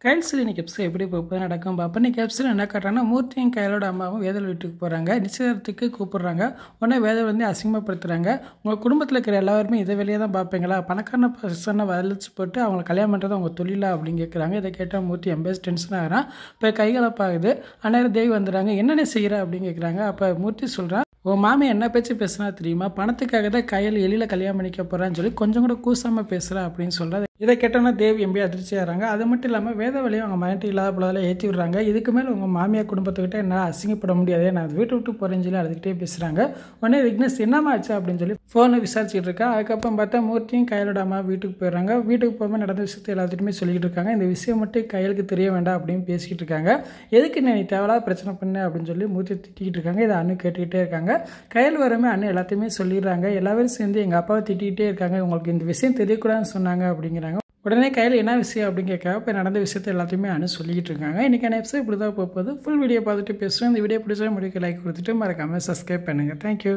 கைல்ஸில் இன்னைக்கு எபிசோட் எப்படி போகுது நடக்கும் பார்ப்போம். இன்னைக்கு எபிசோட் என்ன காட்டுறாங்கன்னா, மூர்த்தியும் கையலோட அம்மாவும் வேதல் வீட்டுக்கு போகிறாங்க. நிச்சயத்துக்கு கூப்பிடுறாங்க. உடனே வேதல் வந்து அசிங்கப்படுத்துகிறாங்க. உங்கள் குடும்பத்தில் இருக்கிற எல்லாருமே இதை வெளியே தான் பார்ப்பீங்களா? பணக்காரன பசனை வலிச்சு போட்டு அவங்களை கல்யாணம் பண்ணுறது அவங்க தொழிலா அப்படின்னு கேட்குறாங்க. இதை கேட்டால் மூர்த்தி எம்பேஸ் டென்ஷன் ஆகிறான். இப்போ கைகலப்பாகுது. அந்நேரம் தேவி வந்துடுறாங்க. என்னென்ன செய்கிற அப்படின்னு கேட்குறாங்க. அப்போ மூர்த்தி சொல்கிறான், உன் மாமி என்ன பேச்சு பேசுனா தெரியுமா? பணத்துக்காக தான் கையில் எளியில் கல்யாணம் பண்ணிக்க போகிறான்னு சொல்லி கொஞ்சம் கூட கூசாமல் பேசுகிறா அப்படின்னு சொல்கிறார். இதை கேட்டோன்னா தேவி எம்பி அதிர்ச்சி ஆகிறாங்க. அது மட்டும் இல்லாமல் வேதவழியும் அவங்க மைண்ட் இல்லாத போலதில் ஏற்றி விடுறாங்க. இதுக்கு மேலே உங்கள் மாமியார் குடும்பத்துக்கிட்ட என்னால் அசிங்கப்பட முடியாது, நான் அதை வீட்டு விட்டு போகிறேன்னு சொல்லி அதுக்கிட்டே பேசுகிறாங்க. உடனே விக்னேஷ் என்னமா ஆச்சு அப்படின்னு சொல்லி ஃபோனை விசாரிச்சுட்டு இருக்கா. அதுக்கப்புறம் பார்த்தா மூர்த்தியும் கையலோட அம்மா வீட்டுக்கு போயிடுறாங்க. வீட்டுக்கு போகும்போது நடந்த விஷயத்தை எல்லாத்துக்குமே சொல்லிக்கிட்டு இருக்காங்க. இந்த விஷயம் மட்டும் கையலுக்கு தெரிய வேண்டாம் அப்படின்னு பேசிக்கிட்டு இருக்காங்க. எதுக்கு நீ தேவையில்லாத பிரச்சனை பண்ண அப்படின்னு சொல்லி மூர்த்தி திட்டிக்கிட்டு இருக்காங்க. இதை அண்ணு கேட்டுக்கிட்டே இருக்காங்க. கையில் வரமே அண்ணன் எல்லாத்தையுமே சொல்லிடுறாங்க. எல்லாரும் சேர்ந்து எங்கள் அப்பாவை திட்டிகிட்டே இருக்காங்க, உங்களுக்கு இந்த விஷயம் தெரியக்கூடாதுன்னு சொன்னாங்க அப்படிங்கிறாங்க. உடனே கையில் என்ன விஷயம் அப்படின்னு கேட்க இப்போ நடந்த விஷயத்தை எல்லாத்தையுமே அண்ணு சொல்லிக்கிட்டு இருக்காங்க. இன்றைக்கான எபிசோட் இப்படி தான் போகுது. ஃபுல் வீடியோ பார்த்துட்டு பேசுகிறேன். இந்த வீடியோ பிடிச்சா முடிக்க லைக் கொடுத்துட்டு மறக்காமல் சப்ஸ்கிரைப் பண்ணுங்கள். தேங்க்யூ.